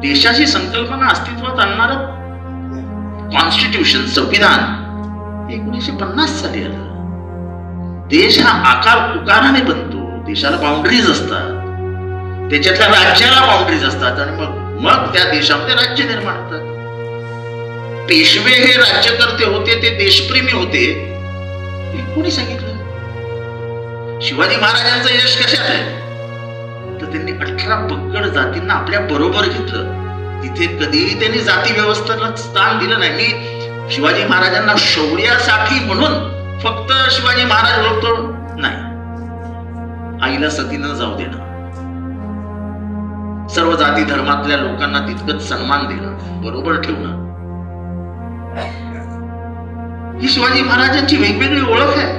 देशाची संकल्पना अस्तित्वात आणणारं कॉन्स्टिट्यूशन, संविधान 1950 साली आलं. देश हा आकार उकाराने बनतो, देशाला बाउंड्रीज असतात, त्याच्यातल्या राज्याला बाउंड्रीज असतात आणि मग त्या देशामध्ये राज्य निर्माण होतात. पेशवे हे राज्यकर्ते होते, ते देशप्रेमी होते, हे कोणी सांगितलं? शिवाजी महाराजांचं यश कशात आहे? तर त्यांनी 18 बक्कड जातींना आपल्या बरोबर घेतलं. तिथे कधीही त्यांनी जाती व्यवस्थेला स्थान दिलं नाही. मी शिवाजी महाराजांना शौर्यासाठी म्हणून फक्त शिवाजी महाराज बोलतो नाही, आईला सतीनं जाऊ देणं, सर्व जाती धर्मातल्या लोकांना तितकंच सन्मान देणं, बरोबर ठेवणं, ही शिवाजी महाराजांची वेगवेगळी ओळख आहे.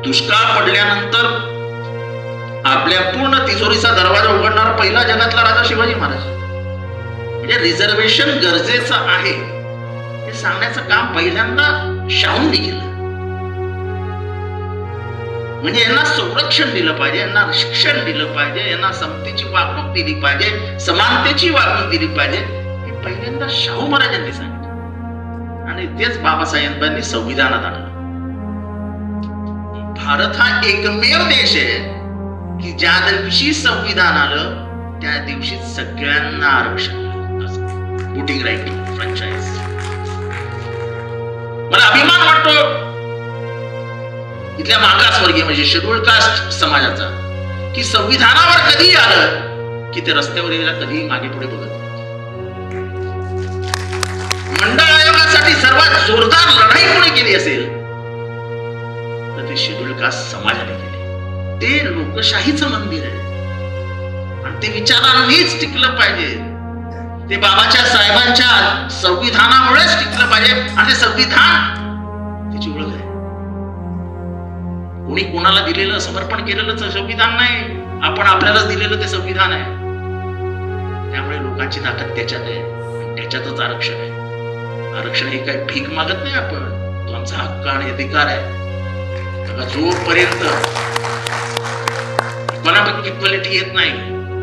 दुष्काळ पडल्यानंतर आपल्या पूर्ण तिजोरीचा दरवाजा उघडणारा पहिला जगातला राजा शिवाजी महाराज. म्हणजे रिझर्वेशन गरजेचं आहे हे सांगण्याचं काम पहिल्यांदा शाहूंनी केलं. म्हणजे यांना संरक्षण दिलं पाहिजे, यांना शिक्षण दिलं पाहिजे, यांना समतेची वागणूक दिली पाहिजे, समानतेची वागणूक दिली पाहिजे, हे पहिल्यांदा शाहू महाराजांनी सांगितलं आणि तेच बाबासाहेबांनी संविधानात आणलं. भारत हा एकमेव देश आहे की ज्या दिवशी संविधान आलं त्या दिवशी सगळ्यांना आरक्षण, वोटिंग राईट, फ्रँचाइज. मला अभिमान वाटतो इथल्या मागासवर्गीय म्हणजे शेड्यूल कास्ट समाजाचा की संविधानावर कधी आलं की ते रस्त्यावर यायला कधी मागे पुढे बघत नाही. मंडळ आयोगासाठी सर्वात जोरदार लढाई कोणी केली असेल तर ते शेड्यूल कास्ट समाजाने केली. ते लोकशाहीचं मंदिर आहे आणि ते विचारांनीच टिकलं पाहिजे. ते बाबाच्या साहेबांच्या संविधानामुळेच टिकलं पाहिजे आणि ते संविधान त्याची ओळख आहे. कोणी कोणाला दिलेलं समर्पण केलेलं संविधान नाही, आपण आपल्यालाच दिलेलं ते संविधान आहे. त्यामुळे लोकांची ताकद त्याच्यात आहे, त्याच्यातच आरक्षण आहे. आरक्षण हे काही भीक मागत नाही आपण, तो आमचा हक्क आणि अधिकार आहे. जोपर्यंत इक्वालिटी येत नाही,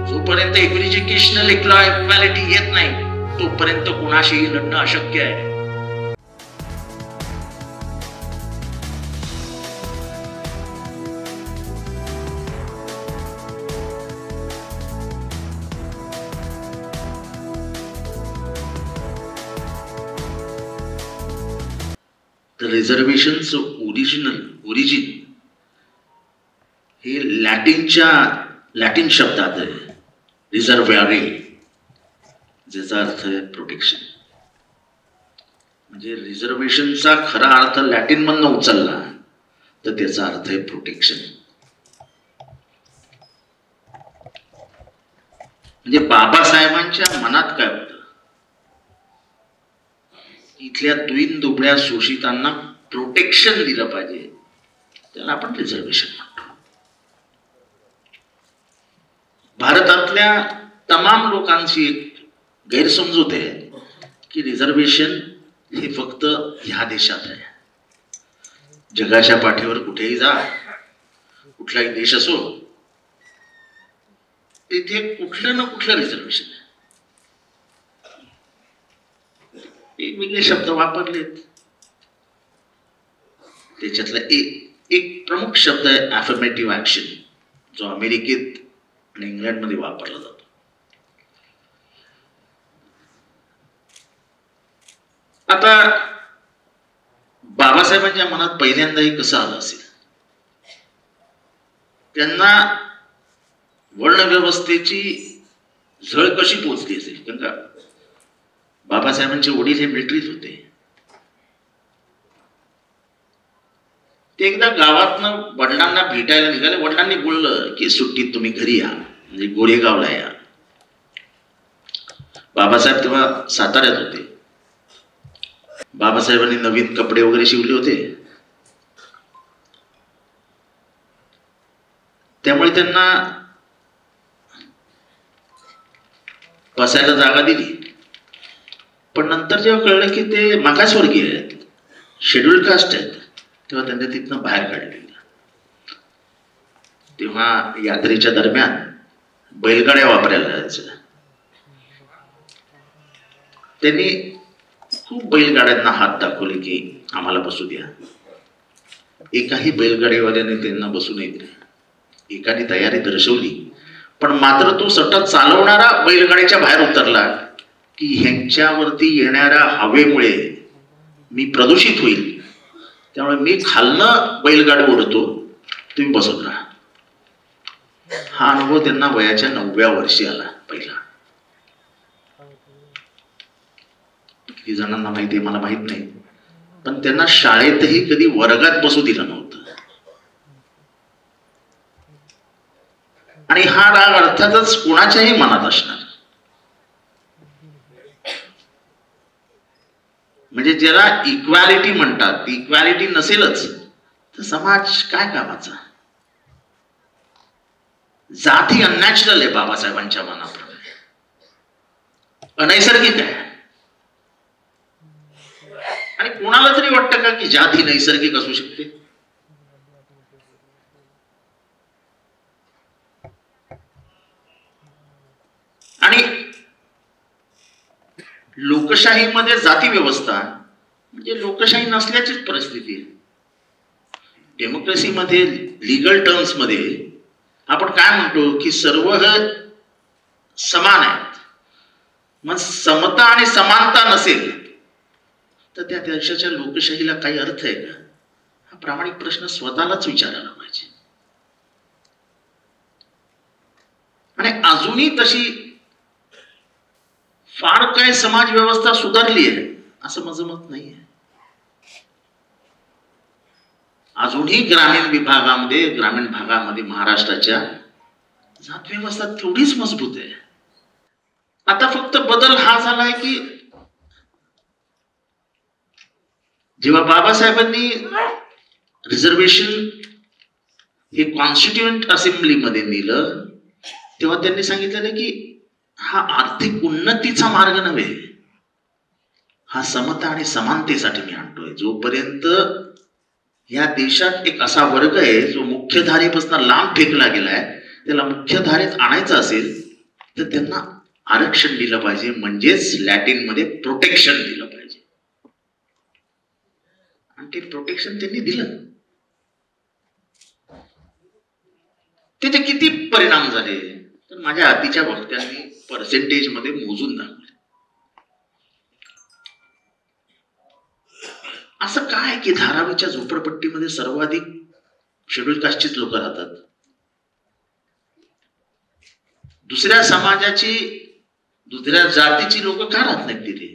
जोपर्यंत एज्युकेशनल इक्वालिटी येत नाही, तोपर्यंत कोणाशीही लढणं अशक्य आहे. रिझर्वेशनचं ओरिजिन हे लॅटिन शब्दात आहे, रिझर्व्हारे, ज्याचा अर्थ आहे प्रोटेक्शन. म्हणजे रिझर्वेशनचा खरा अर्थ लॅटिन मधनं उचलला तर त्याचा अर्थ आहे प्रोटेक्शन. म्हणजे बाबासाहेबांच्या मनात काय होतं, इथल्या द्विन दुबळ्या शोषितांना प्रोटेक्शन दिलं पाहिजे, त्याला आपण रिझर्वेशन म्हणतो. भारतातल्या तमाम लोकांची एक गैरसमजूत आहे की रिझर्वेशन हे फक्त ह्या देशात आहे. जगाच्या पाठीवर कुठेही जा, कुठलाही देश असो, तिथे कुठलं ना कुठलं रिझर्वेशन आहे. वेगवेगळे शब्द वापरलेत, त्याच्यातला एक प्रमुख शब्द आहे अफर्मेटिव्ह ऍक्शन, जो अमेरिकेत आणि इंग्लंडमध्ये वापरला जातो. आता बाबासाहेबांच्या मनात पहिल्यांदा हे कसं आलं असेल, त्यांना वर्णव्यवस्थेची झळ कशी पोचली असेल. कारण का बाबासाहेबांचे वडील हे मिलिटरीत होते. ते एकदा गावातनं वडिलांना भेटायला निघाले. वडिलांनी बोललं की सुट्टीत तुम्ही घरी या, म्हणजे गोरेगावला या. बाबासाहेब तेव्हा साताऱ्यात होते. बाबासाहेबांनी नवीन कपडे वगैरे शिवले होते, त्यामुळे त्यांना बसायला जागा दिली. पण नंतर जेव्हा कळलं की ते मागासवर्गीय आहेत, शेड्यूल कास्ट आहेत, तेव्हा त्यांनी तिथनं बाहेर काढले. तेव्हा यात्रेच्या दरम्यान बैलगाड्या वापरायला जायचं. त्यांनी खूप बैलगाड्यांना हात दाखवले की आम्हाला बसू द्या. एकाही बैलगाडीवाल्याने त्यांना बसू नये दिले. एकाने तयारी दर्शवली, पण मात्र तो सतत चालवणारा बैलगाडीच्या बाहेर उतरला की ह्यांच्यावरती येणाऱ्या हवेमुळे मी प्रदूषित होईल, त्यामुळे मी खालनं बैलगाडी ओढतो, तुम्ही बसत राहा. हा अनुभव त्यांना वयाच्या 9व्या वर्षी आला पहिला. किती जणांना माहिती आहे मला माहित नाही, पण त्यांना शाळेतही कधी वर्गात बसू दिलं नव्हतं. आणि हा राग अर्थातच कोणाच्याही मनात असणार. म्हणजे ज्याला इक्वॅलिटी म्हणतात, ती इक्वॅलिटी नसेलच तर समाज काय कामाचा. जाती अननॅचरल आहे बाबासाहेबांच्या मनाप्रमाणे, अनैसर्गिक आहे. आणि कोणाला तरी वाटतं का की जाती नैसर्गिक असू शकते? आणि लोकशाहीमध्ये जाती व्यवस्था म्हणजे लोकशाही नसल्याचीच परिस्थिती आहे. डेमोक्रेसीमध्ये लीगल टर्म्स मध्ये आपण काय म्हणतो की सर्व समान आहेत. मग समता आणि समानता नसेल तर त्या देशाच्या लोकशाहीला काही अर्थ आहे का? हा प्रामाणिक प्रश्न स्वतःलाच विचारायला पाहिजे. आणि अजूनही तशी फार काय समाज व्यवस्था सुधारली आहे असं माझं मत नाहीये. अजूनही ग्रामीण भागामध्ये महाराष्ट्राच्या जात व्यवस्था तेवढीच मजबूत आहे. आता फक्त बदल हा झालाय की जेव्हा बाबासाहेबांनी रिझर्वेशन हे कॉन्स्टिट्युएंट असेंब्लीमध्ये नेलं तेव्हा त्यांनी सांगितलेलं की हा आर्थिक उन्नतीचा मार्ग नव्हे, हा समता आणि समानतेसाठी मी आणतोय. जोपर्यंत या देशात एक असा वर्ग आहे जो मुख्यधारेपासून लांब फेकला गेलाय, त्याला मुख्यधारेत आणायचं असेल तर त्यांना आरक्षण दिलं पाहिजे, म्हणजेच लॅटिन मध्ये प्रोटेक्शन दिलं पाहिजे. आणि ते प्रोटेक्शन त्यांनी दिलं. त्याचे किती परिणाम झाले तर माझ्या आधीच्या वक्त्यांनी पर्सेंटेज मध्ये मोजून दाखवले. असं काय की धारावीच्या झोपडपट्टीमध्ये सर्वाधिक शेड्यूल कास्टचीच लोक राहतात. दुसऱ्या समाजाची, दुसऱ्या जातीची लोक का राहत नाहीत तिथे?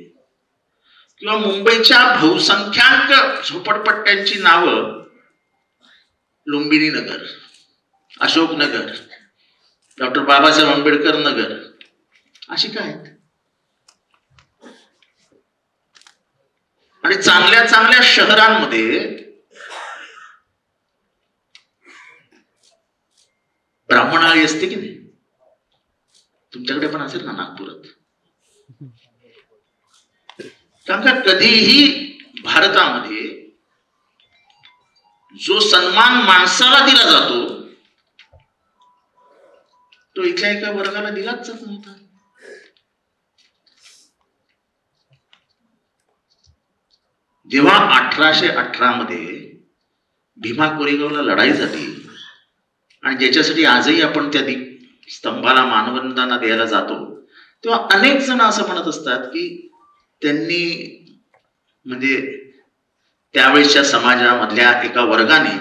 किंवा मुंबईच्या बहुसंख्याक झोपडपट्ट्यांची नावं लुंबिनी नगर, अशोक नगर, डॉक्टर बाबासाहेब आंबेडकर नगर अशी काय आहेत? आणि चांगल्या चांगल्या शहरांमध्ये ब्राह्मणाळी असते की नाही? तुमच्याकडे पण असेल ना नागपुरात. कारण का कधीही भारतामध्ये जो सन्मान माणसाला दिला जातो तो इथल्या एका वर्गाला दिलाच जात नव्हता. जेव्हा 1818 मध्ये भीमा कोरेगावला लढाई झाली आणि ज्याच्यासाठी आजही आपण त्या स्तंभाला मानवंदना द्यायला जातो, तेव्हा अनेक जण असं म्हणत असतात की त्यांनी म्हणजे त्यावेळेसच्या समाजामधल्या एका वर्गाने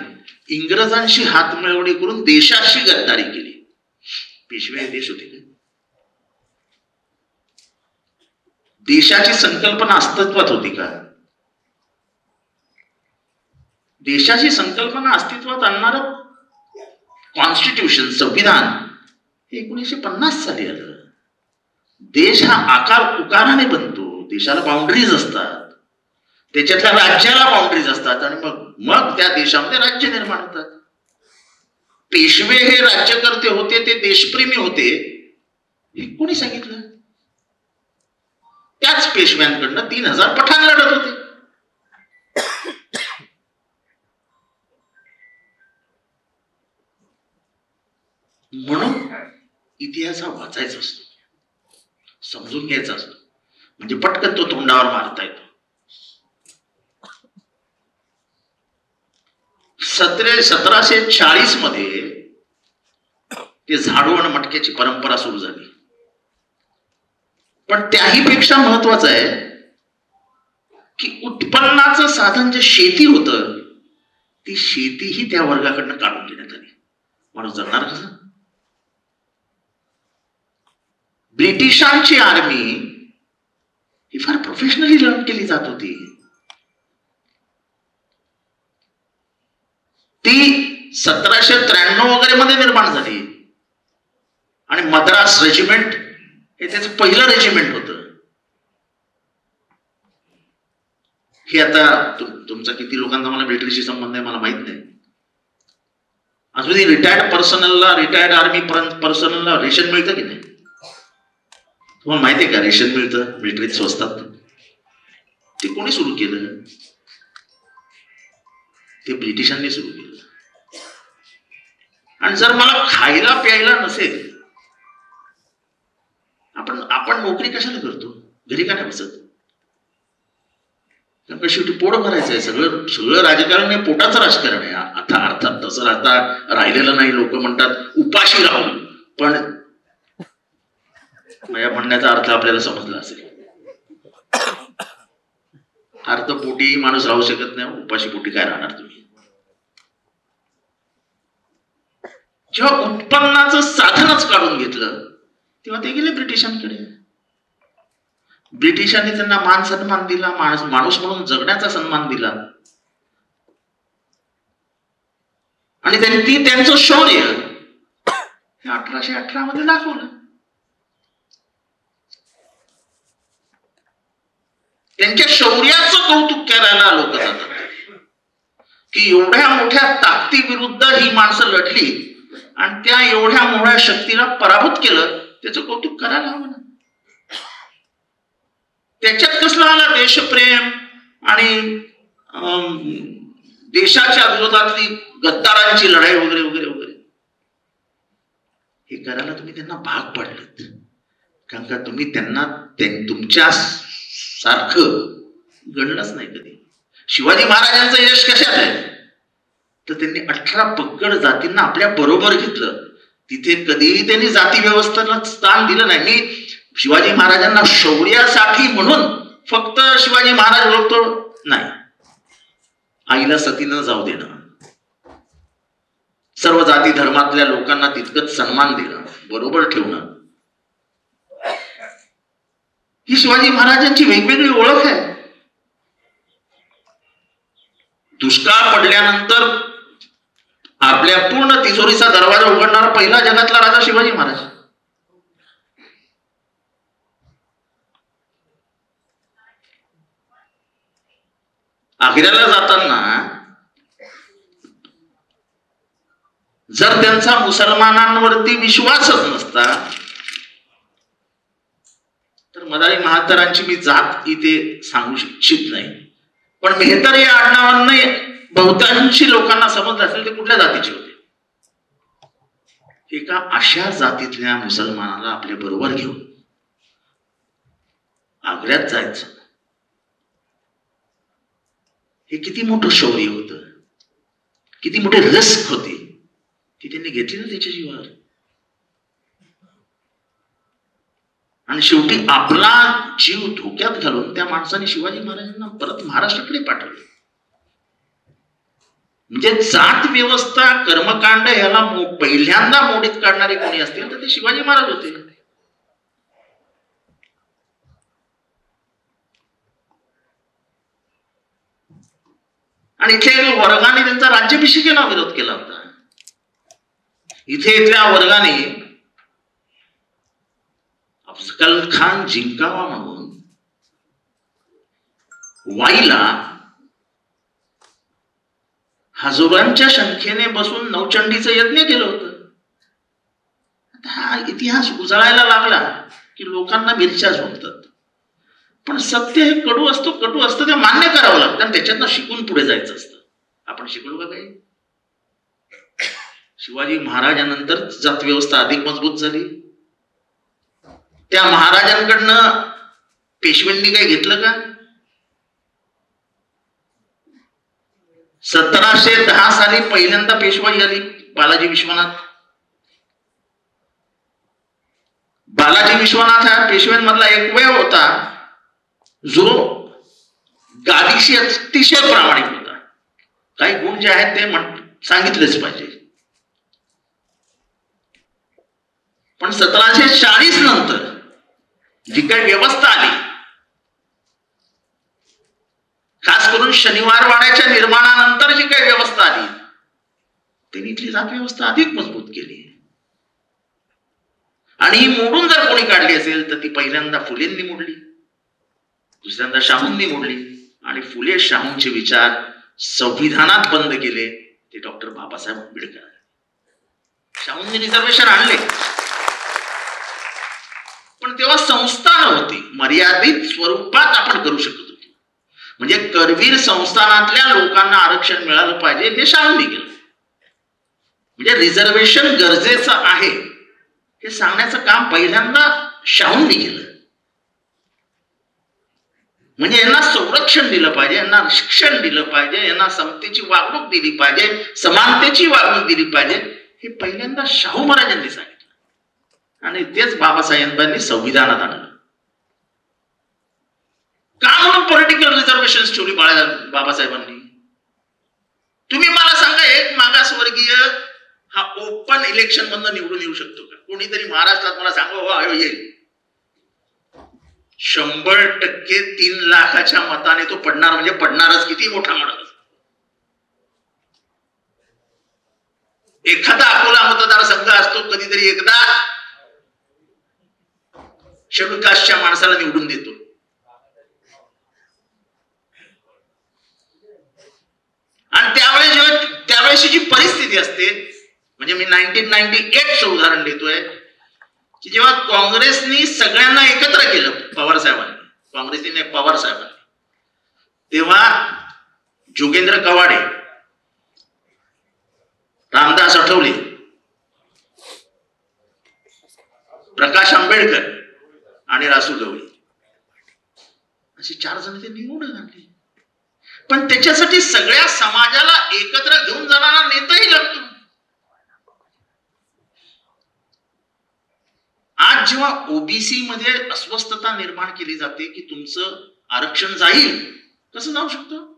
इंग्रजांशी हातमिळवणी करून देशाशी गद्दारी केली. पेशवे देश होते का? देशाची संकल्पना अस्तित्वात होती का? देशाची संकल्पना अस्तित्वात आणणारं कॉन्स्टिट्यूशन, संविधान हे 1950 साली आलं. देश हा आकार उकाराने बनतो, देशाला बाउंड्रीज असतात, त्याच्यातल्या राज्याला बाउंड्रीज असतात आणि मग त्या देशामध्ये राज्य निर्माण होतात. पेशवे हे राज्यकर्ते होते, ते देशप्रेमी होते, हे कोणी सांगितलं? त्याच पेशव्यांकडनं 3000 पठाण लढत होते. म्हणून इतिहास हा वाचायचा असतो, समजून घ्यायचा असतो, म्हणजे पटकन तो तोंडावर मारता येतो. 1740 मध्ये ते झाडू आणि मटक्याची परंपरा सुरू झाली. पण त्याही पेक्षा महत्वाचं आहे की उत्पन्नाचं साधन जे शेती होतं, ती शेतीही त्या वर्गाकडनं काढून घेण्यात आली. माणूस जगणार कसं? ब्रिटिशांची आर्मी ही फार प्रोफेशनली रन केली जात होती. ती 1793 वगैरे मध्ये निर्माण झाली आणि मद्रास रेजिमेंट हे त्याचं पहिलं रेजिमेंट होतं. हे आता तुमचा किती लोकांचा मला मिलिटरीशी संबंध आहे मला माहित नाही. अजूनही रिटायर्ड पर्सनलला, रिटायर्ड आर्मी पर्सनलला रेशन मिळतं की नाही? तुम्हाला माहिती आहे का रेशन मिळतं मिलिटरीत स्वस्तात? ते कोणी सुरू केलं? ते ब्रिटिशांनी सुरू केलं. आणि जर मला खायला प्यायला नसेल, आपण नोकरी कशाला करतो? घरी का नाही बसत? कारण शेवटी पोट भरायचं आहे. सगळं राजकारण हे पोटाचं राजकारण आहे. आता अर्थात तसं आता राहिलेलं नाही. लोक म्हणतात उपाशी राहू, पण माझ्या म्हणण्याचा अर्थ आपल्याला समजला असेल. अर्थपोटी माणूस राहू शकत नाही, उपाशी पोटी काय राहणार तुम्ही? जेव्हा उत्पन्नाचं साधनच काढून घेतलं तेव्हा ते गेले ब्रिटिशांकडे. ब्रिटिशांनी त्यांना मान सन्मान दिला, माणूस म्हणून जगण्याचा सन्मान दिला आणि त्यांनी त्यांचं शौर्य 1818 मध्ये दाखवलं. त्यांच्या शौर्याचं कौतुक करायला लोक जातात की एवढ्या मोठ्या ताकदीविरुद्ध ही माणसं लढली आणि त्या एवढ्या मोठ्या शक्तीला पराभूत केलं, त्याचं कौतुक करायला हवं ना. त्याच्यात कसला आला देशप्रेम आणि देशाच्या विरोधातली गद्दारांची लढाई वगैरे वगैरे वगैरे. हे करायला तुम्ही त्यांना भाग पाडलेत, कारण का तुम्ही त्यांना तुमच्या सारखं गणलंच नाही कधी. शिवाजी महाराजांचं यश कशात आहे? तर त्यांनी 18 पगड जातींना आपल्या बरोबर घेतलं. तिथे कधीही त्यांनी जाती व्यवस्थेला स्थान दिलं नाही. मी शिवाजी महाराजांना शौर्यासाठी म्हणून फक्त शिवाजी महाराज ओळखतो नाही. आईला सतीनं जाऊ देणं, सर्व जाती धर्मातल्या लोकांना तितकंच सन्मान देणं, बरोबर ठेवणं, ही शिवाजी महाराजांची वेगवेगळी ओळख आहे. दुष्काळ पडल्यानंतर आपल्या पूर्ण तिजोरीचा दरवाजा उघडणारा पहिला जगातला राजा शिवाजी महाराज. आग्र्याला जाताना जर त्यांचा मुसलमानांवरती विश्वासच नसता तर मदारी महात्तरांची मी जात इथे सांगू इच्छित नाही, पण मेहतर या आडनावांना बहुतांशी लोकांना समजलं असेल ते कुठल्या जातीचे होते. एका अशा जातीतल्या मुसलमानाला आपल्या बरोबर घेऊन आग्र्यात जायचं, हे किती मोठं शौर्य होतं, किती मोठे रिस्क होती ती त्यांनी घेतली ना त्याच्या जीवावर. आणि शेवटी आपला जीव धोक्यात घालून त्या माणसाने शिवाजी महाराजांना परत महाराष्ट्राकडे पाठवले. म्हणजे जात व्यवस्था, कर्मकांड याला पहिल्यांदा मोडीत काढणारे कोणी असतील तर ते शिवाजी महाराज होते. आणि इथे वर्गाने त्यांचा राज्याभिषेकाला विरोध केला होता. इथल्या वर्गाने अफजल खान जिंकावा म्हणून वाईला हजारांच्या संख्येने बसून नवचंडीचं यज्ञ केलं होतं. आता हा इतिहास उजळायला लागला की लोकांना मिरच्या झोपतात. पण सत्य हे कडू असतं ते मान्य करावं लागतं आणि त्याच्यातनं शिकून पुढे जायचं असतं. आपण शिकलो का काही? शिवाजी महाराजांनंतर जात व्यवस्था अधिक मजबूत झाली. त्या महाराजांकडनं पेशव्यांनी काही घेतलं का? 1710 साली पहिल्यांदा पेशवाई आली बालाजी विश्वनाथ. बालाजी विश्वनाथ हा पेशव्यांमधला एकमेव होता जो गादीशी अतिशय प्रामाणिक होता. काही गुण जे आहेत ते सांगितलेच पाहिजे. पण 1740 नंतर जी काही व्यवस्था आली, खास करून शनिवार वाड्याच्या निर्माणानंतर जी काही व्यवस्था आली, त्यांनी इथली जात व्यवस्था अधिक मजबूत केली. आणि ही मोडून जर कोणी काढली असेल तर ती पहिल्यांदा फुलेंनी मोडली, दुसऱ्यांदा शाहूंनी मोडली, आणि फुले शाहूंचे विचार संविधानात बंद केले ते डॉक्टर बाबासाहेब आंबेडकर. शाहूंनी रिझर्वेशन आणले, पण तेव्हा संस्था नव्हती, मर्यादित स्वरूपात आपण करू शकत होतो. म्हणजे करवीर संस्थानातल्या लोकांना आरक्षण मिळालं पाहिजे हे शाहूंनी केलं. म्हणजे रिझर्वेशन गरजेचं आहे हे सांगण्याचं काम पहिल्यांदा शाहूंनी केलं. म्हणजे यांना संरक्षण दिलं पाहिजे, यांना शिक्षण दिलं पाहिजे, यांना समतेची वागणूक दिली पाहिजे, समानतेची वागणूक दिली पाहिजे, हे पहिल्यांदा शाहू महाराजांनी सांगितलं. आणि तेच बाबासाहेबांनी संविधानात आणलं. का म्हणून पॉलिटिकल रिझर्वेशन ठेवली बाबासाहेबांनी? तुम्ही मला सांगा, एक मागासवर्गीय हा ओपन इलेक्शन मधून निवडून येऊ शकतो का? कोणीतरी महाराष्ट्रात मला सांगा हो येईल. 100% 3 लाखाच्या मताने तो पडणार. म्हणजे पडणारच. किती मोठा माणूस. एखादा अकोला मतदारसंघ असतो, कधीतरी एकदा शेड्यूल कास्टच्या माणसाला निवडून देतो. आणि त्यावेळेस जी परिस्थिती असते, म्हणजे मी 1998चं उदाहरण देतोय की जेव्हा काँग्रेसनी सगळ्यांना एकत्र केलं, पवार साहेबांनी, तेव्हा जोगेंद्र कवाडे, रामदास आठवले, प्रकाश आंबेडकर आणि रासू गवळी असे 4 जण ते निवडून आणले. पण त्याच्यासाठी सगळ्या समाजाला एकत्र घेऊन जाणारा नेताही लागतो. आज जेव्हा ओबीसी मध्ये अस्वस्थता निर्माण केली जाते की तुमचं आरक्षण जाईल, कसं जाऊ शकतं?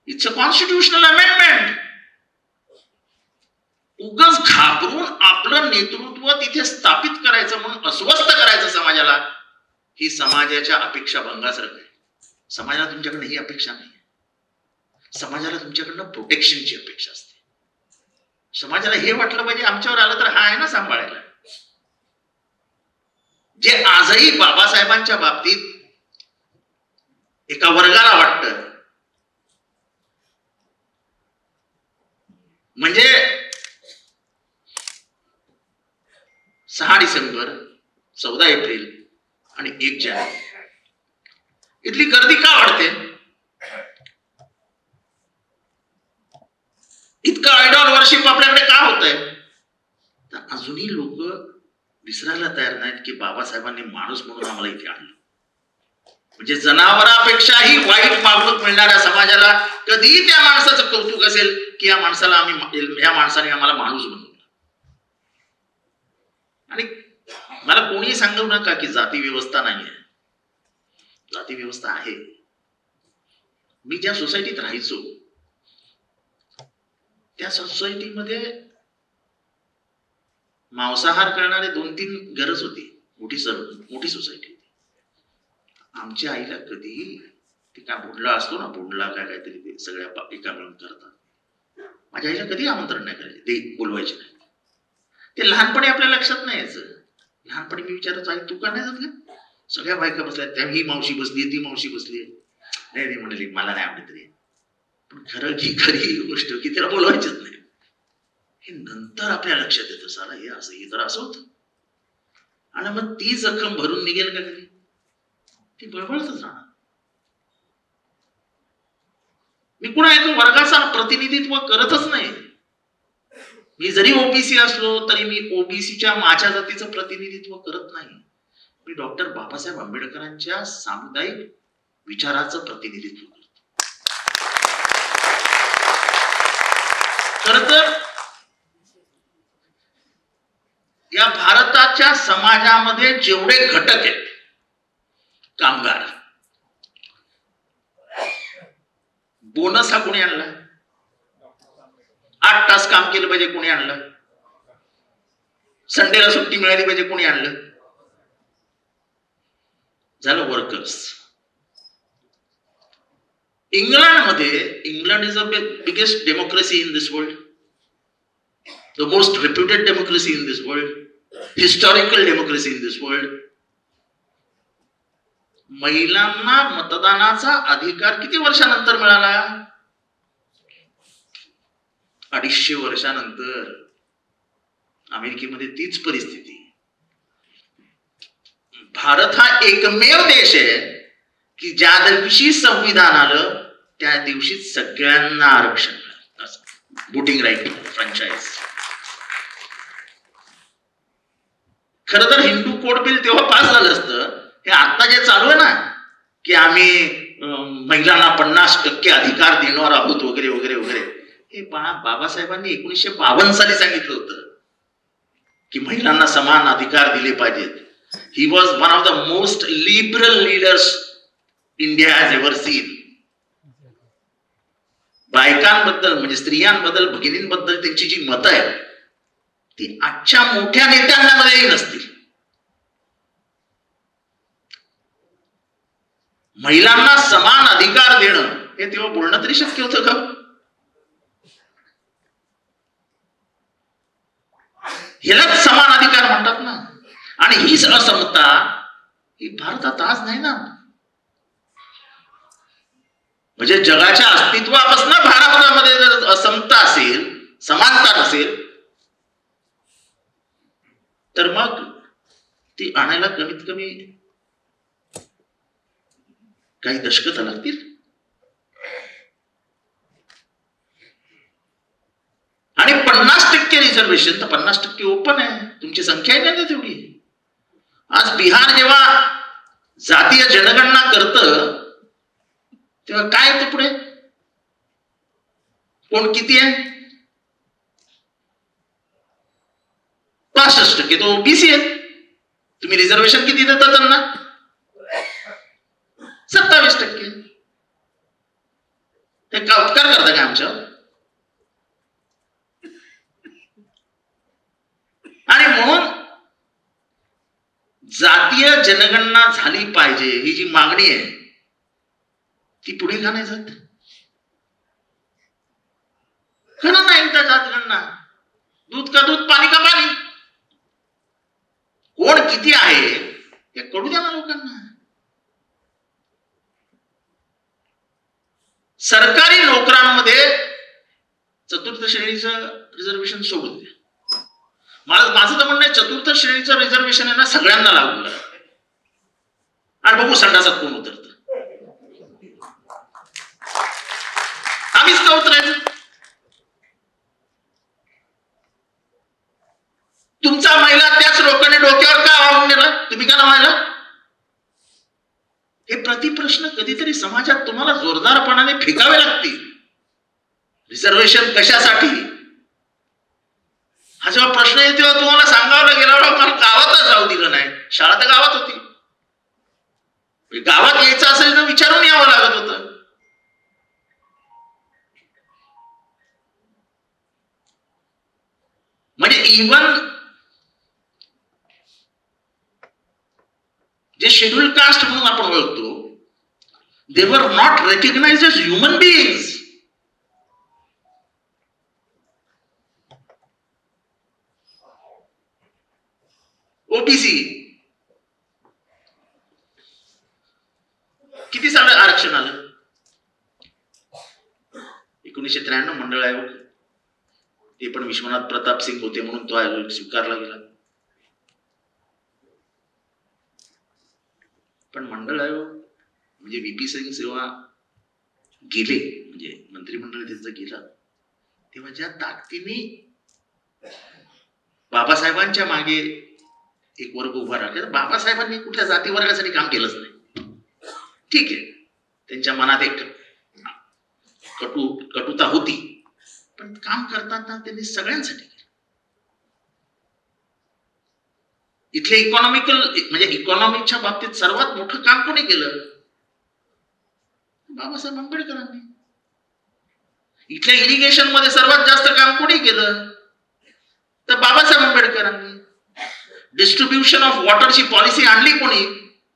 It's a constitutional amendment. उगाच घाबरून आपलं नेतृत्व तिथे स्थापित करायचं म्हणून अस्वस्थ करायचं समाजाला, ही समाजाच्या अपेक्षा भंगासारखं आहे. समाजाला तुमच्याकडनं ही अपेक्षा नाही. समाजाला तुमच्याकडनं प्रोटेक्शनची अपेक्षा असते. समाजाला हे वाटलं पाहिजे आमच्यावर आलं तर हा आहे ना सांभाळायला. जे आजही बाबासाहेबांच्या बाबतीत एका वर्गाला वाटतं, म्हणजे 6 डिसेंबर, 14 एप्रिल आणि 1 जानेवारी इथली गर्दी का वाढते? इतकं आयडॉल वर्शिप आपल्याकडे का होत आहे? तर अजूनही लोक विसरायला तयार नाहीत की बाबासाहेबांनी माणूस म्हणून आम्हाला इथे आणलं. म्हणजे जनावरापेक्षाही वाईट वागणूक मिळणाऱ्या समाजाला कधीही त्या माणसाचं कौतुक असेल की या माणसाने आम्हाला माणूस बनवलं. आणि मला कोणी सांगू नका की जाती व्यवस्था नाही आहे. जाती व्यवस्था आहे. मी ज्या सोसायटीत राहायचो त्या सोसायटीमध्ये मांसाहार करणारे 2-3 घरच होती. मोठी सोसायटी होती. आमच्या आईला कधीही ते काय बुडला असतो ना, बुडला काय काहीतरी ते सगळ्या एका मिळून करतात. माझ्या आईला कधी आमंत्रण नाही करायचे, ते बोलवायचे नाही. ते लहानपणी आपल्या लक्षात नाही यायचं. लहानपणी मी विचारायचो, आई तू का नाही जात का? सगळ्या बायका बसल्या, त्या ही मावशी बसली, ती मावशी बसली. नाही म्हणाली मला नाही आवडत रे. पण खरं की खरी गोष्ट की त्याला बोलवायचंच नाही. हे नंतर आपल्या लक्षात येतं, साला हे असं, हे तर असं होतं. आणि मग ती जखम भरून निघेल का कधी? ती बळबळतच राहणार. मी कुणा एका वर्गाचा प्रतिनिधित्व करतच नाही. मी जरी ओबीसी असलो तरी मी ओबीसीच्या माझ्या जातीचं प्रतिनिधित्व करत नाही. मी डॉक्टर बाबासाहेब आंबेडकरांच्या सामुदायिक विचाराचं प्रतिनिधित्व करतो. खर तर या भारताच्या समाजामध्ये जेवढे घटक आहेत, कामगार, बोनस हा कोणी आणला? 8 तास काम केलं पाहिजे कोणी आणलं? संडेला सुट्टी मिळाली पाहिजे कोणी आणलं? झालं वर्कर्स. इंग्लंडमध्ये, England is a biggest democracy in this world, the most reputed democracy in this world, historical democracy in this world. महिलांना मतदानाचा अधिकार किती वर्षानंतर मिळाला? 250 वर्षानंतर. अमेरिकेमध्ये तीच परिस्थिती. भारत हा एकमेव देश आहे की ज्या दिवशी संविधान आलं त्या दिवशी सगळ्यांना आरक्षण मिळालं. Voting right, franchise. खर तर हिंदू कोड बिल तेव्हा पास झालं असतं. हे आता जे चालू आहे ना की आम्ही महिलांना 50% अधिकार देणार आहोत वगैरे वगैरे वगैरे, हे बाबासाहेबांनी 1952 साली सांगितलं होतं की महिलांना समान अधिकार दिले पाहिजेत. He was one of the most liberal leaders India has ever seen. बायकांबद्दल म्हणजे स्त्रियांबद्दल, भगिनींबद्दल त्यांची जी मतं आहेत ती आजच्या मोठ्या नेत्यांमध्येही नसतील. महिलांना समान अधिकार देणं हे तेव्हा बोलणं तरी शक्य होतं का? ह्यालाच समान अधिकार म्हणतात ना. आणि ही असमता ही भारतात आज नाही ना. म्हणजे जगाच्या अस्तित्वापासून भारतामध्ये जर असमता असेल, समानता नसेल, तर मग ती आणायला कमीत कमी काही दशकं तर लागतील. आणि 50% रिझर्वेशन तर 50% ओपन आहे. तुमची संख्या आहे ना तेवढी. आज बिहार जेव्हा जातीय जनगणना करतं तेव्हा काय येतं पुढे? कोण किती आहे? 65% तो ओबीसी आहे. तुम्ही रिझर्वेशन किती देता त्यांना? 27%. हे का उपकार करता का आमच्यावर? आणि म्हणून जातीय जनगणना झाली पाहिजे ही जी मागणी आहे ती पुढे का नाही जात? करा नाही त्या जातगणना. दूध का दूध, पाणी का पाणी. कोण किती आहे हे कळू द्या ना लोकांना. सरकारी नोकरांमध्ये 4th श्रेणीचं रिझर्वेशन सोडून द्या. माझं तर म्हणणं आहे 4th श्रेणीचं रिझर्वेशन आहे ना सगळ्यांना लागू करा. आणि बघू संडासात कोण उतरत. आम्हीच का उतरायचं? तुमचा महिला त्याच लोकांनी डोक्यावर का वाहून नेला? तुम्ही का ना व्हायला? हे प्रतिप्रश्न कधीतरी समाजात तुम्हाला जोरदारपणाने फेकावे लागतील. रिझर्वेशन कशासाठी हा जेव्हा प्रश्न येतो तेव्हा तुम्हाला सांगावं गेला मला गावातच जाऊ दिलं नाही. शाळा तर गावात होती. गावात यायचं असेल तर विचारून यावं लागत होतं. म्हणजे इव्हन जे शेड्यूल कास्ट म्हणून आपण ओळखतो they were not recognized as human beings. OBC किती साल आरक्षण आलं? 1993 मंडळ आयोग. ते पण विश्वनाथ प्रताप सिंग होते म्हणून तो आयोग स्वीकारला गेला. पण मंडळ आयोग म्हणजे व्हीपी सिंग जेव्हा गेले, म्हणजे मंत्रिमंडळ त्यांचं गेलं, तेव्हा ज्या ताकदीने बाबासाहेबांच्या मागे एक वर्ग उभा राहिला. बाबासाहेबांनी कुठल्या जाती वर्गासाठी काम केलंच नाही. ठीक आहे, त्यांच्या मनात एक कटुता होती, पण काम करताना त्यांनी सगळ्यांसाठी केलं. इथले इकॉनॉमिकल म्हणजे इकॉनॉमीच्या बाबतीत सर्वात मोठं काम कोणी केलं? बाबासाहेब आंबेडकरांनी. इथल्या इरिगेशन मध्ये सर्वात जास्त काम कोणी केलं? तर बाबासाहेब आंबेडकरांनी. डिस्ट्रीब्युशन ऑफ वॉटरची पॉलिसी आणली कोणी?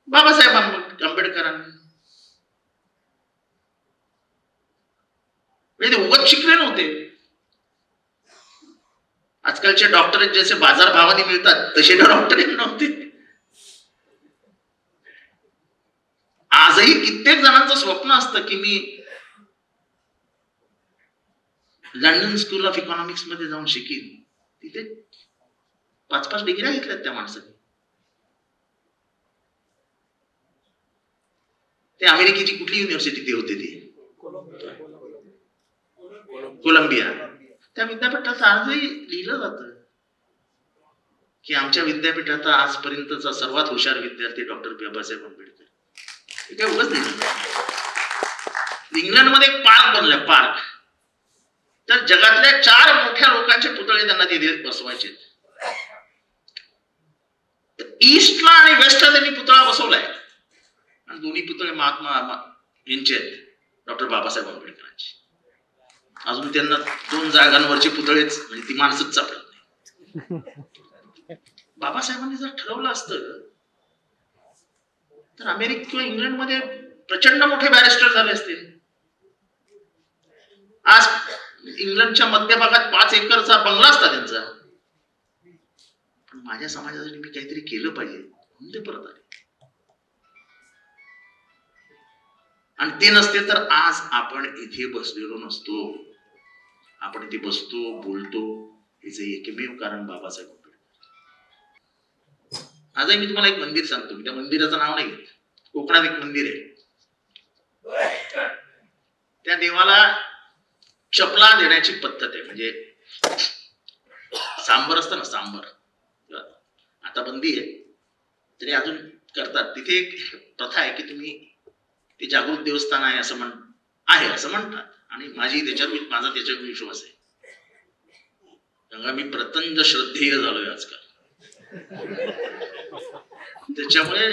बाबासाहेब आंबेडकरांनी. म्हणजे ते उगाच शिकले नव्हते. आजकालचे डॉक्टरेट जसे बाजार भावाने मिळतात तसे डॉक्टरेट नव्हते. आजही कित्येक जणांचं स्वप्न असतं की मी लंडन स्कूल ऑफ इकॉनॉमिक्स मध्ये जाऊन शिकेन. तिथे 5-5 डिग्र्या घेतल्यात त्या माणसाने. ते अमेरिकेची कुठली युनिव्हर्सिटी ते होते? ती कोलंबिया. त्या विद्यापीठात आजही लिहिलं जातं की आमच्या विद्यापीठाचा आजपर्यंतचा सर्वात हुशार विद्यार्थी डॉक्टर बाबासाहेब आंबेडकर. हे काय उगाच लिहिलं. इंग्लंडमध्ये एक पार्क बनलाय, पार्क. तर जगातल्या 4 मोठ्या लोकांचे पुतळे त्यांना तिथे बसवायचे. ईस्टला आणि वेस्टला त्यांनी पुतळा बसवलाय आणि दोन्ही पुतळे महात्मा यांचे आहेत, डॉक्टर बाबासाहेब आंबेडकरांचे. अजून त्यांना 2 जागांवरचे पुतळेच म्हणजे ती माणसंच सापडत नाही. बाबासाहेबांनी जर ठरवलं असतं तर अमेरिका किंवा इंग्लंडमध्ये प्रचंड मोठे बॅरिस्टर झाले असते. आज इंग्लंडच्या मध्यभागात 5 एकरचा बंगला असता त्यांचा. पण माझ्या समाजासाठी मी काहीतरी केलं पाहिजे म्हणून ते परत आले. आणि ते नसते तर आज आपण इथे बसलेलो नसतो. आपण इथे बसतो, बोलतो, याचं एकमेव कारण बाबासाहेब आंबेडकर. आजही मी तुम्हाला एक मंदिर सांगतो. मी त्या मंदिराचं नाव नाही घेत. कोकणात एक मंदिर आहे. त्या देवाला चपला देण्याची पद्धत आहे. म्हणजे सांबर असतं ना, सांबर. आता बंदी आहे तरी अजून करतात. तिथे एक प्रथा आहे की तुम्ही ते जागृत देवस्थान आहे असं म्हणतात. आणि माझा त्याच्यावर विश्वास आहे. गंगा मी प्रचंड श्रद्धेय झालोय आजकाल. त्याच्यामुळे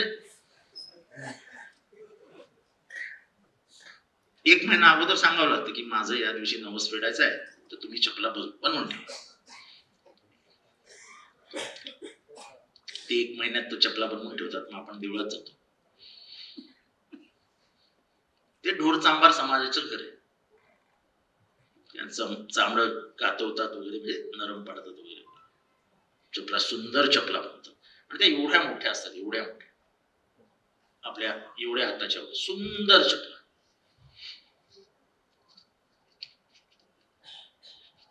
1 महिना अगोदर सांगावं लागतं की माझं या दिवशी नवस फेडायचं आहे, तर तुम्ही चपला बनवून ठेवा. ते 1 महिन्यात तो चपला बनवून ठेवतात. मग आपण देवळात जातो. ते ढोर चांबार समाजाचं घर आहे. त्यांचं चामडं कातवतात वगैरे, म्हणजे नरम पाडतात वगैरे. चपला, सुंदर चपला बनतात. आणि त्या एवढ्या मोठ्या असतात, एवढ्या मोठ्या, आपल्या एवढ्या हाताच्या सुंदर चपला.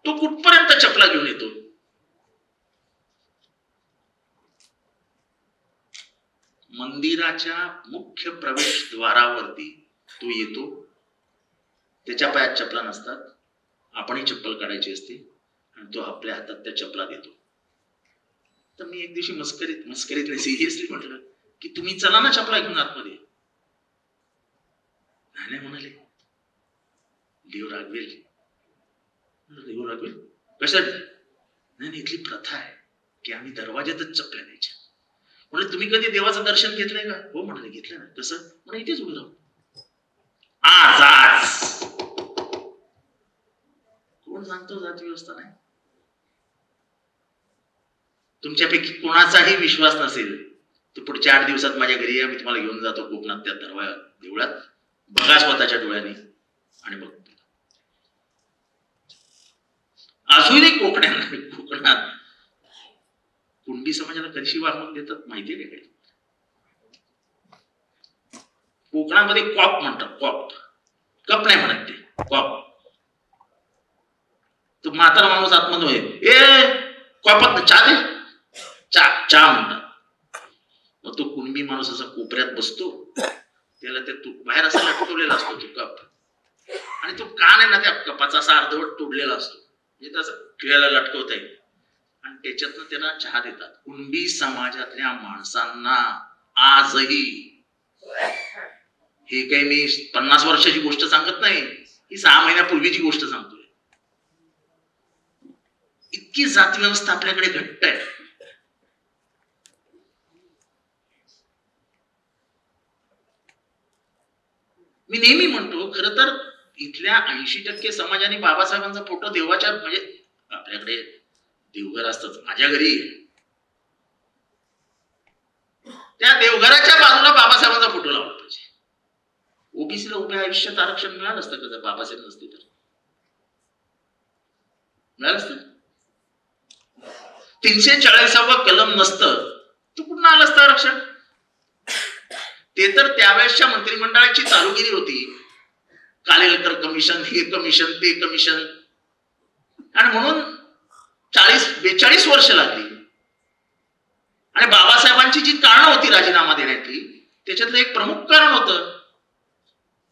तो कुठपर्यंत चपला घेऊन येतो? मंदिराच्या मुख्य प्रवेशद्वारावरती तो येतो. त्याच्या पायात चपला नसतात. आपणही चप्पल काढायची असते आणि तो आपल्या हातात त्या चपला देतो. तर मी एक दिवशी मस्करीत नाही, सिरियसली म्हटलं की तुम्ही चला ना चपला घेऊन आतमध्ये. नाही म्हणाले, देव रागवेल. देव रागवेल कशासाठी? नाही, इथली प्रथा आहे की आम्ही दरवाज्यातच चपल्या द्यायच्या. म्हणजे तुम्ही कधी देवाचं दर्शन घेतलंय का? हो म्हणाले, घेतलं ना. कसं? म्हणजे इथेच उभं राहू. आज कोण सांगतो जात व्यवस्था नाही? तुमच्यापैकी कोणाचाही विश्वास नसेल तर पुढच्या 8 दिवसात माझ्या घरी या. मी तुम्हाला घेऊन जातो कोकणात, त्या देवळात. बघा स्वतःच्या डोळ्यांनी आणि बघ. अजूनही कोकणात कुणबी समाजाला कशी वागणूक देतात माहितीये का? कोकणामध्ये कॉप म्हणतात. कप नाही म्हणत ते, कॉप. तो म्हातारा माणूस आतमध्ये, कॉपात चहा दे, चहा म्हणतात. मग तो कुणबी माणूस असा कोपऱ्यात बसतो. त्याला ते बाहेर असा लटकवलेला असतो तो कप. आणि तो कान आहे ना त्या कपाचा असा अर्धवट तोडलेला असतो. म्हणजे तसं खिळ्याला लटकवता येईल. आणि त्याच्यातनं त्यांना चहा देतात. कुणबी समाजातल्या माणसांना आजही, हे काही मी 50 वर्षाची गोष्ट सांगत नाही, ही 6 महिन्यापूर्वीची गोष्ट सांगतोय. इतकी जाती व्यवस्था आपल्याकडे घट्ट आहे. मी नेहमी म्हणतो, खर तर इथल्या 80% समाजाने बाबासाहेबांचा फोटो देवाच्या, म्हणजे आपल्याकडे देवघर असतच, माझ्या घरी त्या देवघराच्या बाजूला बाबासाहेबांचा फोटो लावला पाहिजे. ओबीसीला उभ्या आयुष्यात आरक्षण मिळालं असतं का जर बाबासाहेब नसते तर? मिळालं असतं? 340वा कलम नसतं तर कुठं आलं असतं आरक्षण? ते तर त्यावेळेसच्या मंत्रिमंडळाची चालूगिरी होती. कालेलकर कमिशन, हे कमिशन, ते कमिशन, आणि म्हणून 40-42 वर्ष लागली. आणि बाबासाहेबांची जी कारणं होती राजीनामा देण्याची, त्याच्यातलं एक प्रमुख कारण होतं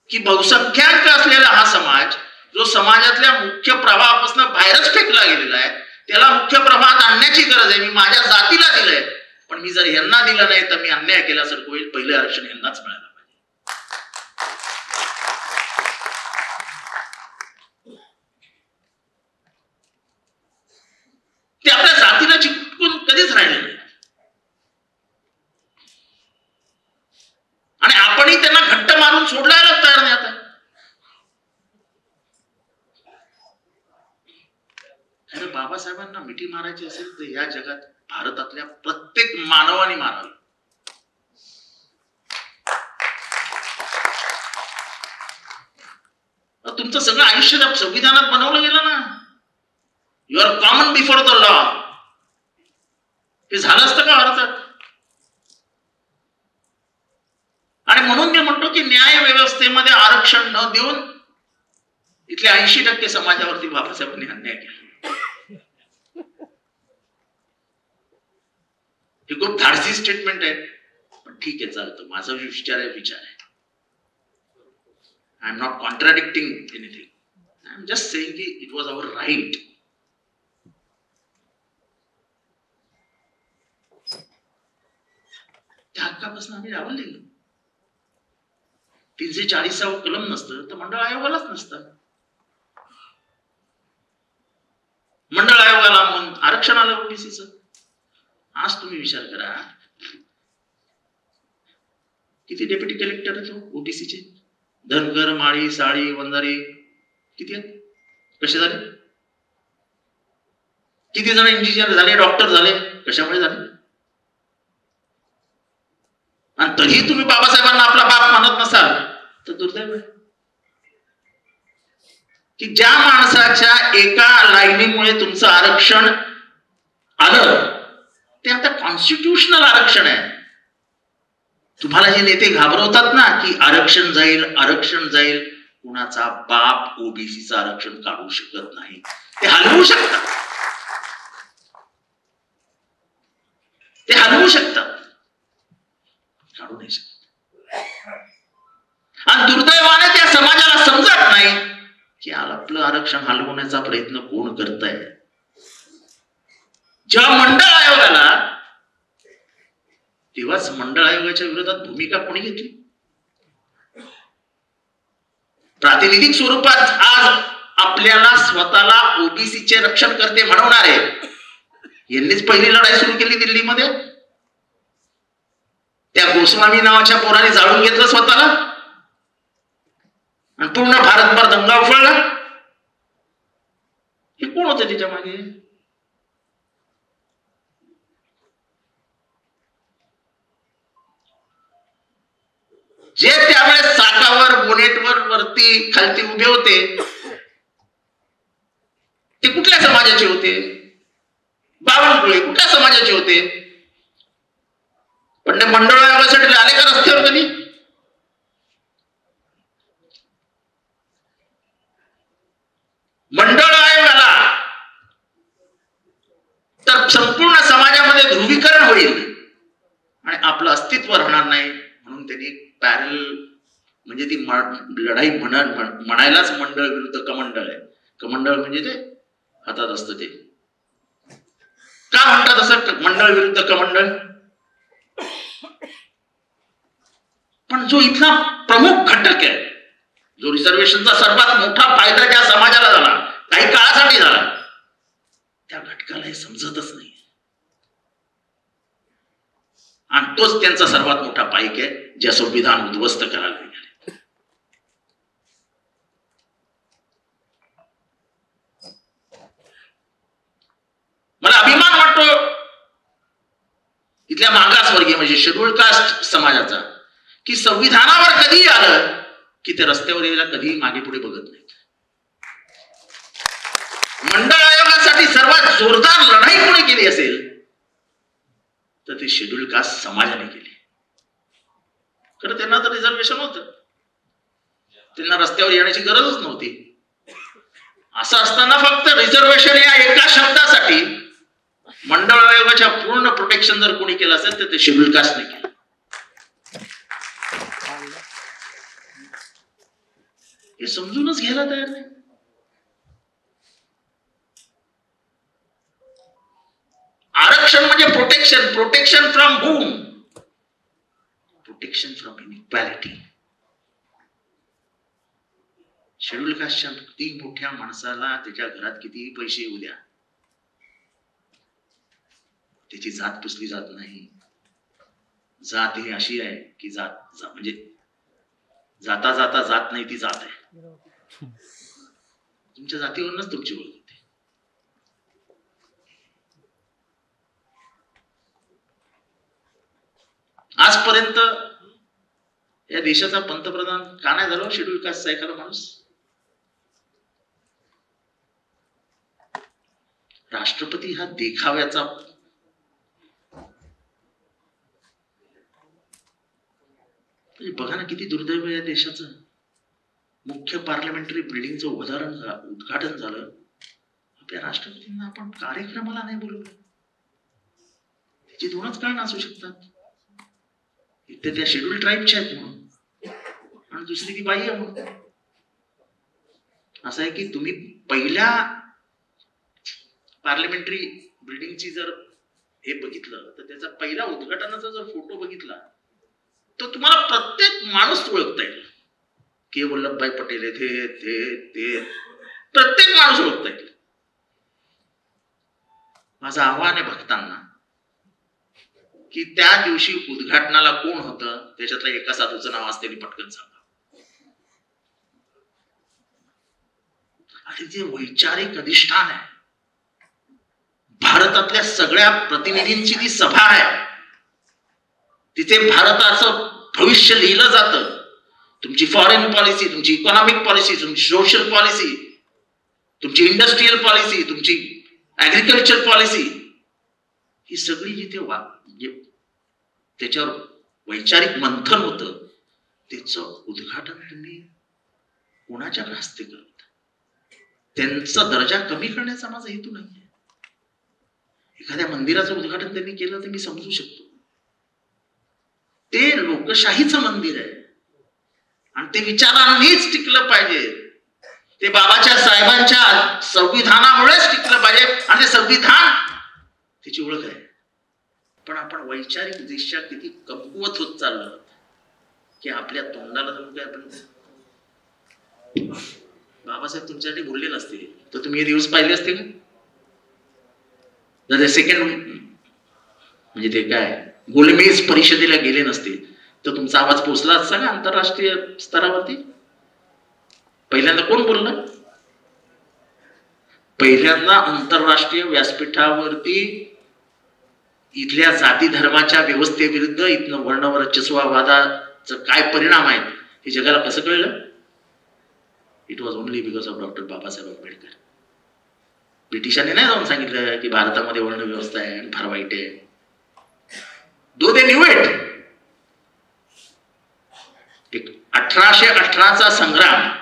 की बहुसंख्याक असलेला हा समाज, जो समाजातल्या मुख्य प्रवाहापासून बाहेरच फेकला गेलेला आहे, त्याला मुख्य प्रवाहात आणण्याची गरज आहे. मी माझ्या जातीला दिलंय, पण मी जर यांना दिलं नाही तर मी अन्याय केल्यासारखं होईल. पहिलं आरक्षण यांनाच मिळालं पाहिजे. ते आपल्या जातीला चिकटून कधीच राहिले नाही, आणि आपणही त्यांना घट्ट मारून सोडलायला तयार नाही. आता अरे बाबासाहेबांना मिठी मारायची असेल तर या जगात भारतातल्या प्रत्येक मानवाने मारावी. तुमचं सगळं आयुष्य संविधानात बनवलं गेलं ना. You are common before the law. हे झालं असतं का भारतात? आणि म्हणून मी म्हणतो की न्याय व्यवस्थेमध्ये आरक्षण न देऊन इथल्या 80% समाजावरती बाबासाहेबांनी अन्याय केला. हे खूप धाडसी स्टेटमेंट आहे, पण ठीक आहे, चालतं. माझा विचार आहे. I am not contradicting anything. I am just saying की इट वॉज अवर राईट. त्या हक्कापासून आम्ही रावलेलो. 340वा कलम नसतं तर मंडळ आयोगालाच नसतं. मंडळ आयोगाला आरक्षण आलं ओबीसीचं. आज तुम्ही विचार करा, किती डेप्युटी कलेक्टर आहेत ओबीसीचे? धनगर, माळी, साळी, वंजारी किती आहेत? कसे झाले? किती जण इंजिनियर झाले, डॉक्टर झाले? कशामुळे झाले? आणि तरीही तुम्ही बाबासाहेबांना आपला बाप मानत नसाल तर दुर्दैव आहे की ज्या माणसाच्या एका लाईनीमुळे तुमचं आरक्षण आलं ते आता कॉन्स्टिट्यूशनल आरक्षण आहे. तुम्हाला जे नेते घाबरवतात ना की आरक्षण जाईल, कुणाचा बाप ओबीसीचं आरक्षण काढू शकत नाही. ते हलवू शकतात, काढू नाही शकत. आणि दुर्दैवाने त्या समाजाला समजत नाही की आपलं आरक्षण हलवण्याचा प्रयत्न कोण करताय. जेव्हा मंडळ आयोग आला तेव्हाच मंडळ आयोगाच्या विरोधात भूमिका कोणी घेतली? प्रातिनिधिक स्वरूपात आज आपल्याला स्वतःला ओबीसीचे रक्षण करते म्हणवणारे यांनीच पहिली लढाई सुरू केली दिल्लीमध्ये. त्या गोस्वामी नावाच्या पोराने जाळून घेतलं स्वतःला आणि पूर्ण भारतभर दंगा उफळला. हे कोण होते त्याच्या मागे? जे त्यावेळेस चाकावर, बोनेटवर, वरती खालती उभे होते ते कुठल्या समाजाचे होते? बावनकुळे कुठल्या समाजाचे होते? पण ते मंडळ आयोगासाठी आले का रस्त्यावर कधी? मंडळ आयोगाला तर संपूर्ण समाजामध्ये ध्रुवीकरण होईल आणि आपलं अस्तित्व राहणार नाही. म्हणून त्यांनी पॅरल म्हणजे ती लढाई म्हणायलाच मंडळ विरुद्ध कमंडळ आहे. कमंडळ म्हणजे ते हातात असतं ते. का म्हणतात असं मंडळ विरुद्ध कमंडळ? पण जो इथला प्रमुख घटक आहे, जो रिझर्वेशनचा सर्वात मोठा फायदा ज्या समाजाला झाला, काही काळासाठी झाला, त्या घटकाला हे समजतच नाही. आणि तोच त्यांचा सर्वात मोठा पाईक आहे, ज्या संविधान उद्ध्वस्त करायला निघाले. मला अभिमान वाटतो इथल्या मागासवर्गीय म्हणजे शेड्यूल कास्ट समाजाचा, की संविधानावर कधी आलं की ते रस्त्यावर यायला कधी मागे पुढे बघत नाहीत. मंडळ आयोगासाठी सर्वात जोरदार लढाई कोणी केली असेल तर ते शेड्यूल कास्ट समाजाने केली. खरं त्यांना तर रिझर्वेशन होतं, त्यांना रस्त्यावर येण्याची गरजच नव्हती. असं असताना फक्त रिझर्वेशन या एका शब्दासाठी मंडळ आयोगाच्या पूर्ण प्रोटेक्शन जर कोणी केलं असेल तर ते शेड्यूल कास्टने केलं. हे समजूनच घ्यायला तयार नाही. आरक्षण म्हणजे protection. Protection from home? Protection from inequality. Schedule कास्टच्या किती मोठ्या माणसाला त्याच्या घरात कितीही पैसे येऊ द्या, त्याची जात पुसली जात नाही. जात ही अशी आहे की जात म्हणजे जाता जाता जात नाही, ती जात आहे. तुमच्या जातीवरूनच तुमची ओळख होते. आजपर्यंत या देशाचा पंतप्रधान का नाही झाला शेड्यूल कास्टचा एखादा माणूस? राष्ट्रपती हा देखाव्याचा बघा ना, किती दुर्दैव या देशाचं. मुख्य पार्लमेंटरी बिल्डिंगचं उद्घाटन झालं, आपल्या राष्ट्रपतींना आपण कार्यक्रमाला नाही बोलवलं. त्याची दोनच कारण असू शकतात. एक तर त्या शेड्यूल ट्राईबच्या आहेत म्हणून, आणि दुसरी ती बाई आहे म्हणून. असं आहे की तुम्ही पहिल्या पार्लमेंटरी बिल्डिंगची जर हे बघितलं तर त्याचा पहिला उद्घाटनाचा जर फोटो बघितला तर तुम्हाला प्रत्येक माणूस ओळखता येईल. के वल्लभभाई पटेल आहेत, ते प्रत्येक माणूस ओळखता येईल. माझं आव्हान आहे भक्तांना की त्या दिवशी उद्घाटनाला कोण होतं त्याच्यातल्या एका साधूचं नाव असते पटकन सांगा. आणि जे वैचारिक अधिष्ठान आहे, भारतातल्या सगळ्या प्रतिनिधींची ती सभा आहे, तिथे भारताचं भविष्य लिहिलं जातं. तुमची फॉरेन पॉलिसी, तुमची इकॉनॉमिक पॉलिसी, तुमची सोशल पॉलिसी, तुमची इंडस्ट्रियल पॉलिसी, तुमची ऍग्रिकल्चर पॉलिसी, ही सगळी जिथे त्याच्यावर वैचारिक मंथन होतं, त्याचं उद्घाटन तुम्ही कोणाच्या हस्ते करता? त्यांचा दर्जा कमी करण्याचा माझा हेतू नाहीये. एखाद्या मंदिराचं उद्घाटन त्यांनी केलं तर मी समजू शकतो. ते लोकशाहीचं मंदिर आहे आणि ते विचारांनीच टिकलं पाहिजे. ते बाबाच्या साहेबांच्या संविधानामुळेच टिकलं पाहिजे आणि ते संविधान त्याची ओळख आहे. पण आपण वैचारिक दृष्ट्या किती कमकुवत होत चाललो की आपल्या तोंडाला जाऊन काय आपण बाबासाहेब तुमच्यासाठी बोलले नसते तर तुम्ही हे दिवस पाहिले असते का? जर सेकंड म्हणजे ते काय गोलमेज परिषदेला गेले नसते तर तुमचा आवाज पोहोचला असता का आंतरराष्ट्रीय स्तरावरती? पहिल्यांदा कोण बोललं? पहिल्यांदा आंतरराष्ट्रीय व्यासपीठावरती इथल्या जाती धर्माच्या व्यवस्थेविरुद्ध इथनं वर्णवर्चस्ववादाचं काय परिणाम आहेत हे जगाला कसं कळलं? It was only because of doctor Babasaheb Ambedkar. ब्रिटिशांनी नाही जाऊन सांगितलं की भारतामध्ये वर्ण व्यवस्था आहे आणि फार वाईट आहे. दो दे न्यू इट. 1818चा संग्राम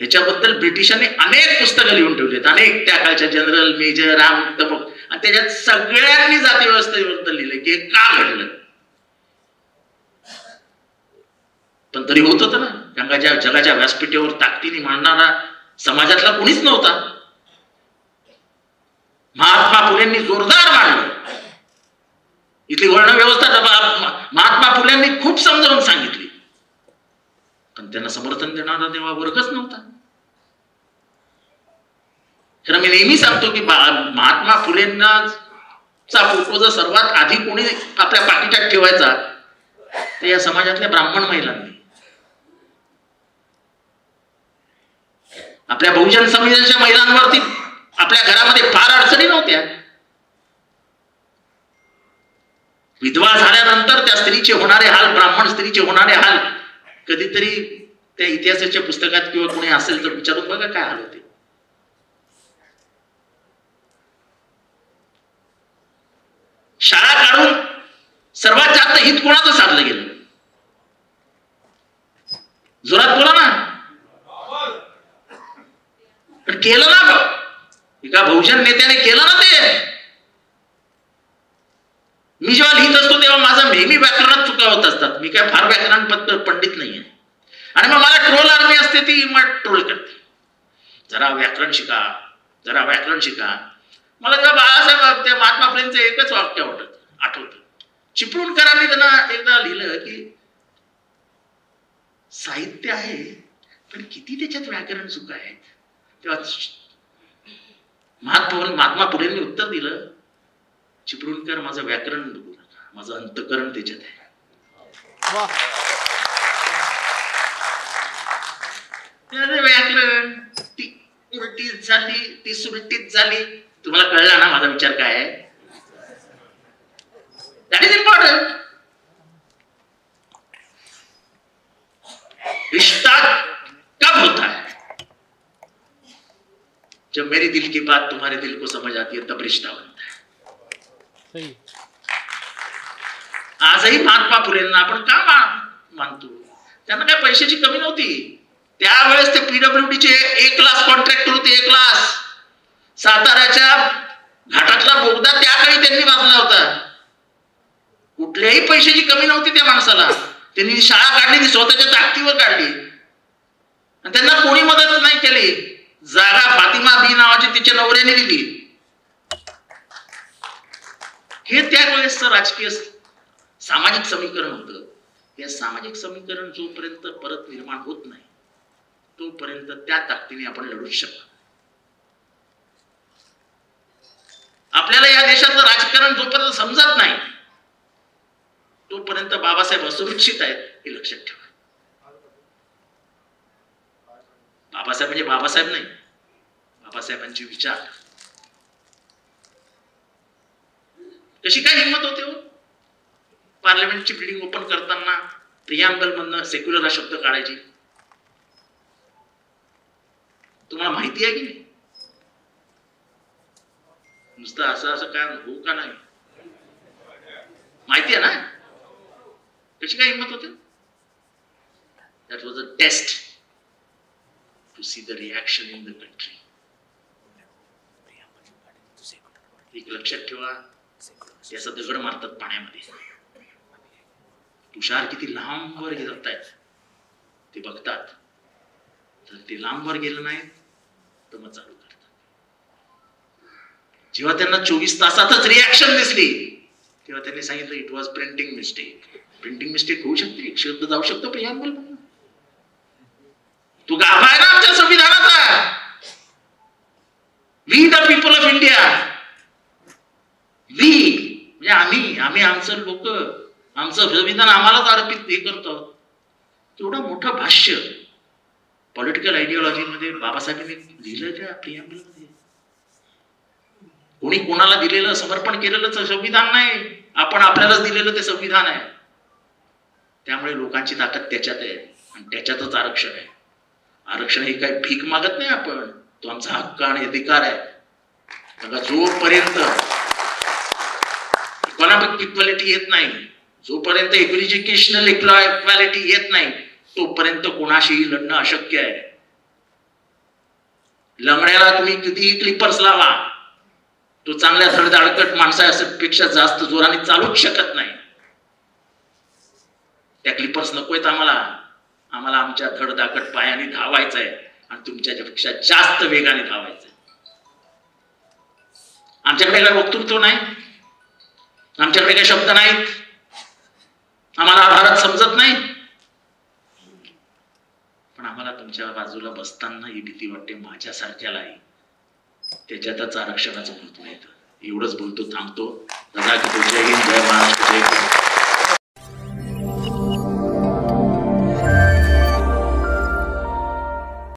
ह्याच्याबद्दल ब्रिटिशांनी अनेक पुस्तकं लिहून ठेवलीत, अनेक त्या काळच्या जनरल, मेजर, राममुक्त, आणि त्याच्यात सगळ्यांनी जाती व्यवस्थेबद्दल लिहिले की हे का घडलं. पण तरी होत होतं ना, जगाच्या व्यासपीठेवर ताकदीने मांडणारा समाजातला कोणीच नव्हता. महात्मा फुलेंनी जोरदार मांडलं इथली वर्ण व्यवस्था महात्मा फुल्यांनी खूप समजावून सांगितली, पण त्यांना समर्थन देणारा तेव्हा वर्गच नव्हता. खरं मी नेहमी सांगतो की महात्मा फुलेंना चा फोटो जर सर्वात आधी कोणी आपल्या पाकिटात ठेवायचा तर या समाजातल्या ब्राह्मण महिलांनी. आपल्या बहुजन समाजाच्या महिलांवरती आपल्या घरामध्ये फार अडचणी नव्हत्या. विधवा झाल्यानंतर त्या स्त्रीचे होणारे हाल, ब्राह्मण स्त्रीचे होणारे हाल कधीतरी त्या इतिहासाच्या पुस्तकात किंवा कोणी असेल तर विचारून बघा काय हाल होते. शाळा काढून सर्वात जास्त हित कोणाचं साधलं गेलं? जोरात बोला ना. पण केलं ना, एका बहुजन नेत्याने केलं ना ते. मी जेव्हा लिहित असतो तेव्हा माझा नेहमी व्याकरणात चुका होत असतात. मी काय फार व्याकरण पंडित नाहीये. आणि मग मला ट्रोल आर्मी असते ती मग ट्रोल करते, जरा व्याकरण शिका, जरा व्याकरण शिका. मला जेव्हा बाळासाहेब त्या महात्मा फुलेंचं एकच वाक्य आठवतं. चिपळूणकरांनी त्यांना एकदा लिहिलं की साहित्य आहे पण किती त्याच्यात व्याकरण चुका आहेत. तेव्हा महात्मा फुलेंनी उत्तर दिलं, चिपळूणकर माझं व्याकरण बघू नका, माझं अंतकरण त्याच्यात आहे. व्याकरण ती उलटीच झाली, ती सुलटीच झाली. तुम्हाला कळला ना माझा विचार काय आहे? That is important. रिश्ता कब होता है? जब मेरी दिल की बात तुम्हारे दिल को समझ आती है तब रिश्ता बनता है. आजही महात्मा फुलेंना आपण का मानतो? त्यांना काय पैशाची कमी नव्हती. त्यावेळेस ते पीडब्ल्यूडीचे ए क्लास कॉन्ट्रॅक्टर होते. ए क्लास साताऱ्याच्या घाटातला बोगदा त्याकाळी त्यांनी बांधला होता. कुठल्याही पैशाची कमी नव्हती त्या माणसाला. त्यांनी शाळा काढली, ती स्वतःच्या ताकदीवर काढली आणि त्यांना कोणी मदत नाही केली. जागा फातिमा बी नावाची तिच्या नवऱ्याने दिली. हे त्यावेळेस राजकीय सामाजिक समीकरण होतं. हे सामाजिक समीकरण जोपर्यंत परत निर्माण होत नाही तोपर्यंत त्या ताकदीने आपण लढू शकतो. आपल्याला या देशातलं राजकारण जोपर्यंत समजत नाही तोपर्यंत बाबासाहेब असुरक्षित आहेत हे लक्षात ठेवा. बाबासाहेब म्हणजे बाबासाहेब नाही, बाबासाहेबांचे विचार. कशी काय हिंमत होते हो? पार्लमेंटची बिल्डिंग ओपन करताना प्रियांबल मधनं सेक्युलर हा शब्द काढायची. तुम्हाला माहिती आहे की नाही? नुसतं असं असं काय हो का नाही माहिती आहे ना? कशी काय हिंमत होते? That was a test to see the reaction in the country. एक लक्षात ठेवा, त्याचा दगड मारतात पाण्यामध्ये. तुषार किती लांब वर जात आहेत ते बघतात. तर ते लांब वर गेलं नाही तर मग चालू करतात. जेव्हा त्यांना 24 तासातच रिॲक्शन दिसली तेव्हा त्यांनी सांगितलं it was printing mistake. Printing mistake होऊ शकते, एक शब्द जाऊ शकतो प्रियांबल. तू गाभा आहे ना आमच्या संविधानाचा. We the people of India, we म्हणजे आम्ही आमचं लोक, आमचं संविधान आम्हालाच अर्पित हे करतो. तेवढं मोठं भाष्य पॉलिटिकल आयडिओलॉजी मध्ये बाबासाहेबांनी लिहिलं त्या प्रियांबल मध्ये. कोणी कोणाला दिलेलं समर्पण केलेलं संविधान नाही, आपण आपल्यालाच दिलेलं ते संविधान आहे. त्यामुळे लोकांची ताकद त्याच्यात आहे आणि त्याच्यातच आरक्षण आहे. आरक्षण हे काही भीक मागत नाही आपण, तो आमचा हक्क आणि अधिकार आहे. बघा, जोपर्यंत इकॉनॉमिक इक्वॅलिटी येत नाही, जोपर्यंत एज्युकेशनल इक्वॅलिटी येत नाही तोपर्यंत कोणाशीही लढणं अशक्य आहे. लंगड्याला तुम्ही कितीही क्लिपर्स लावा, तो चांगल्या धडधाडकट माणसापेक्षा जास्त जोराने चालूच शकत नाही. त्या क्लिपर्स नकोयत आम्हाला. आम्हाला आमच्या धडधाकट पायाने धावायचंय आणि तुमच्यापेक्षा जास्त वेगाने धावायचंय. आमच्याकडे काय वक्तृत्व नाही. आमच्याकडे काही शब्द नाहीत, आम्हाला भारत समजत नाही, पण आम्हाला तुमच्या बाजूला बसताना ही भीती वाटते माझ्यासारख्यालाही त्याच्यातच आरक्षणाचं महत्व येतं. एवढंच बोलतो, थांबतो. जय हिंद, जय महाराष्ट्र.